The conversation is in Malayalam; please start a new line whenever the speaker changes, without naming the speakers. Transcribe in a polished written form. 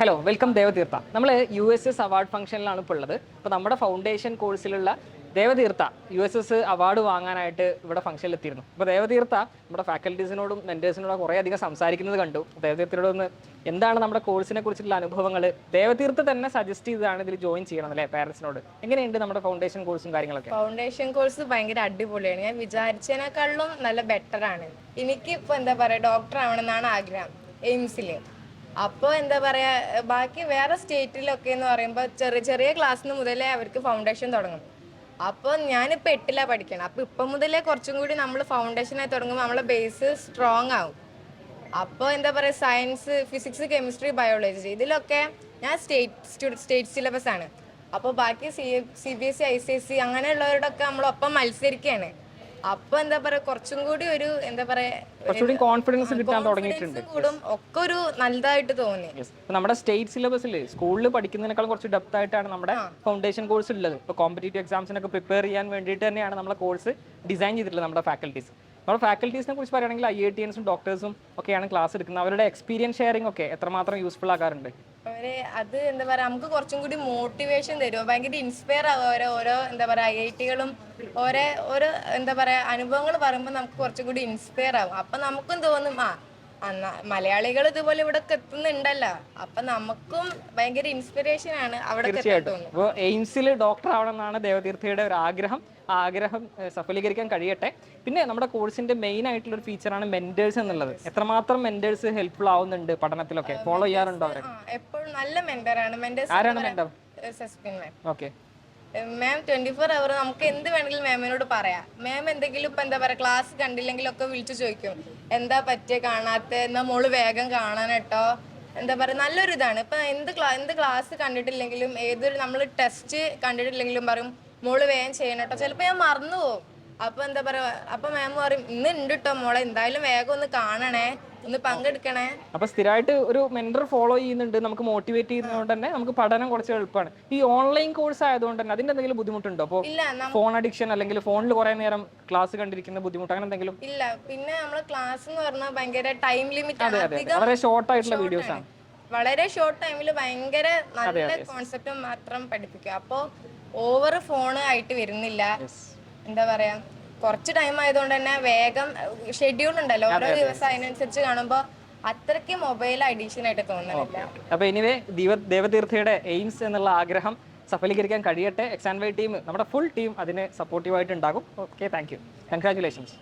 Hello welcome Devatheertha. നമ്മൾ USS അവാർഡ് ഫംഗ്ഷനിലാണ് ഇപ്പോൾ ഉള്ളത്. അപ്പോൾ നമ്മുടെ ഫൗണ്ടേഷൻ കോഴ്സിലുള്ള ദേവതീർത്ഥ USS അവാർഡ് വാങ്ങാനായിട്ട് ഇവിടെ ഫംഗ്ഷനിൽ എത്തിയിരുന്നു. അപ്പോൾ ദേവതീർത്ഥ നമ്മുടെ ഫാക്കൽറ്റീസിനോടും മെൻറ്റേഴ്സിനോടും കുറേ അധികം സംസാരിക്കുന്നത് കണ്ടു. ദേവതീർത്ഥയോടൊന്ന് എന്താണ് നമ്മുടെ കോഴ്സിനെ കുറിച്ചുള്ള അനുഭവങ്ങൾ, ദേവതീർത്ഥ തന്നെ സജസ്റ്റ് ചെയ്തതാണ് ഇതിൽ ജോയിൻ ചെയ്യണം അല്ലേ പാരൻസിനോട്. എങ്ങനെയുണ്ട് നമ്മുടെ ഫൗണ്ടേഷൻ കോഴ്സും കാര്യങ്ങളൊക്കെ?
ഫൗണ്ടേഷൻ കോഴ്സ് ഭയങ്കര അടിപൊളിയാണ്. ഞാൻ വിചാരിച്ചതിനേക്കാളും നല്ല ബെറ്റർ ആണ്. എനിക്കിപ്പോൾ എന്താ പറയുക, ഡോക്ടർ ആവണമെന്നാണ് ആഗ്രഹം എയിംസിൽ. അപ്പോൾ എന്താ പറയുക, ബാക്കി വേറെ സ്റ്റേറ്റിലൊക്കെ എന്ന് പറയുമ്പോൾ ചെറിയ ചെറിയ ക്ലാസ്സിൽ നിന്ന് മുതലേ അവർക്ക് ഫൗണ്ടേഷൻ തുടങ്ങും. അപ്പോൾ ഞാനിപ്പോൾ 8ലാണ് പഠിക്കണം. അപ്പോൾ ഇപ്പം മുതലേ കുറച്ചും കൂടി നമ്മൾ ഫൗണ്ടേഷനായി തുടങ്ങുമ്പോൾ നമ്മളെ ബേസ് സ്ട്രോങ് ആവും. അപ്പോൾ എന്താ പറയുക, സയൻസ്, ഫിസിക്സ്, കെമിസ്ട്രി, ബയോളജി ഇതിലൊക്കെ ഞാൻ സ്റ്റേറ്റ് സിലബസ് ആണ്. അപ്പോൾ ബാക്കി CBSE, ICSE അങ്ങനെയുള്ളവരോടൊക്കെ നമ്മളൊപ്പം മത്സരിക്കുകയാണ്. അപ്പോൾ എന്താ പറയുക, കുറച്ചും കൂടി ഒരു എന്താ പറയുക
കോൺഫിഡൻസ് കിട്ടാൻ തുടങ്ങിയിട്ടുണ്ട്.
കൂടും ഒക്കെ ഒരു നല്ലതായിട്ട് തോന്നി.
നമ്മുടെ സ്റ്റേറ്റ് സിലബസിൽ സ്കൂളിൽ പഠിക്കുന്നതിനേക്കാൾ കുറച്ച് ഡെപ്ത് ആയിട്ടാണ് നമ്മുടെ ഫൗണ്ടേഷൻ കോഴ്സ് ഉള്ളത്. ഇപ്പോൾ കോമ്പറ്റേറ്റീവ് എക്സാംസിനൊക്കെ പ്രിപ്പയർ ചെയ്യാൻ വേണ്ടിയിട്ട് തന്നെയാണ് നമ്മുടെ കോഴ്സ് ഡിസൈൻ ചെയ്തിട്ടുള്ളത്. നമ്മുടെ ഫാക്കൽറ്റീസിനെ കുറിച്ച് പറയുകയാണെങ്കിൽ IITiansഉം ഡോക്ടേഴ്സും ഒക്കെയാണ് ക്ലാസ് എടുക്കുന്നത്. അവരുടെ എക്സ്പീരിയൻസ് ഷെയറിംഗ് ഒക്കെ എത്രമാത്രം യൂസ്ഫുൾ ആകാറുണ്ട്?
അത് എന്താ പറയുക, നമുക്ക് കുറച്ചും കൂടി മോട്ടിവേഷൻ തരും, ഭയങ്കര ഇൻസ്പയർ ആകും. ഓരോ എന്താ പറയുക IIT-കളും ഓരോ എന്താ പറയുക അനുഭവങ്ങൾ പറയുമ്പോൾ നമുക്ക് കുറച്ചും കൂടി ഇൻസ്പയർ ആകും. അപ്പം നമുക്കും തോന്നും മലയാളികൾ ഇതുപോലെ ഇവിടെ എത്തുന്നുണ്ടല്ലോ, അപ്പൊ നമുക്കും ഭയങ്കര ഇൻസ്പിറേഷൻ ആണ് അവിടെ.
അപ്പോൾ എയിംസിൽ ഡോക്ടർ ആവണമെന്നാണ് ദേവതീർത്ഥയുടെ ഒരു ആഗ്രഹം. ആ ആഗ്രഹം സഫലീകരിക്കാൻ കഴിയട്ടെ. പിന്നെ നമ്മുടെ കോഴ്സിന്റെ മെയിൻ ആയിട്ടുള്ള ഒരു ഫീച്ചറാണ് മെന്റേഴ്സ് എന്നുള്ളത്. എത്രമാത്രം മെന്റേഴ്സ് ഹെൽപ്ഫുൾ ആവുന്നുണ്ട് പഠനത്തിലൊക്കെ? ഫോളോ ചെയ്യാറുണ്ടോ അവരെ?
എപ്പോഴും നല്ല മെന്ററാണ്.
ആരാണ് മെന്റർ? ഓക്കെ.
മാം 24 അവർ നമുക്ക് എന്ത് വേണമെങ്കിലും മാമിനോട് പറയാം. മാം എന്തെങ്കിലും ഇപ്പൊ എന്താ പറയാ ക്ലാസ് കണ്ടില്ലെങ്കിലൊക്കെ വിളിച്ചു ചോദിക്കും, എന്താ പറ്റിയ കാണാത്ത, എന്നാ മോള് വേഗം കാണാനട്ടോ, എന്താ പറയാ നല്ലൊരു ഇതാണ്. ഇപ്പൊ എന്ത് ക്ലാസ് കണ്ടിട്ടില്ലെങ്കിലും ഏതൊരു നമ്മൾ ടെസ്റ്റ് കണ്ടിട്ടില്ലെങ്കിലും പറയും മോള് വേഗം ചെയ്യണം കേട്ടോ. ചിലപ്പോൾ ഞാൻ മറന്നു പോകും. അപ്പൊ എന്താ പറയാ, അപ്പൊ മാം പറയും ഇന്ന് ഉണ്ട് കേട്ടോ മോളെ, എന്തായാലും വേഗം ഒന്ന് കാണണേ, ഒന്ന് പങ്കെടുക്കണേ.
അപ്പൊ സ്ഥിരമായിട്ട് ഒരു മെന്റർ ഫോളോ ചെയ്യുന്നുണ്ട്, നമുക്ക് മോട്ടിവേറ്റ് ചെയ്യുന്നതുകൊണ്ട് തന്നെ നമുക്ക് പഠനം കുറച്ച് എളുപ്പമാണ്. ഈ ഓൺലൈൻ കോഴ്സ് ആയതുകൊണ്ട് തന്നെ അതിന്റെ എന്തെങ്കിലും ബുദ്ധിമുട്ടുണ്ടോ? അപ്പോൾ ഫോൺ അഡിക്ഷൻ അല്ലെങ്കിൽ ഫോണിൽ കുറെ നേരം ക്ലാസ് കണ്ടിരിക്കുന്ന ബുദ്ധിമുട്ട് അങ്ങനെ എന്തെങ്കിലും?
ഇല്ല. പിന്നെ നമ്മള് ക്ലാസ് എന്ന് പറഞ്ഞാൽ ഭയങ്കര ടൈം ലിമിറ്റ് ആണ്.
വളരെ ഷോർട്ട് ആയിട്ടുള്ള വീഡിയോസ് ആണ്.
വളരെ ഷോർട്ട് ടൈമിൽ ഭയങ്കര നല്ല കോൺസെപ്റ്റ് മാത്രം പഠിപ്പിക്കുക. അപ്പോ ഓവർ ഫോൺ ആയിട്ട് വരുന്നില്ല. എന്താ പറയാ, കുറച്ച് ടൈം ആയതുകൊണ്ട് തന്നെ വേഗം ഷെഡ്യൂൾ ഉണ്ടല്ലോ ഓരോ ദിവസം, അതിനനുസരിച്ച് കാണുമ്പോൾ അത്രയ്ക്ക് മൊബൈൽ അഡിക്ഷൻ ആയിട്ട് തോന്നുന്നില്ല.
അപ്പൊ എനിവേ ദേവതീർത്ഥയുടെ എയിംസ് എന്നുള്ള ആഗ്രഹം സഫലീകരിക്കാൻ കഴിയട്ടെ. XandY ടീം, നമ്മുടെ ഫുൾ ടീം അതിന് സപ്പോർട്ടീവായിട്ട് ഉണ്ടാകും. Okay, thank you, congratulations.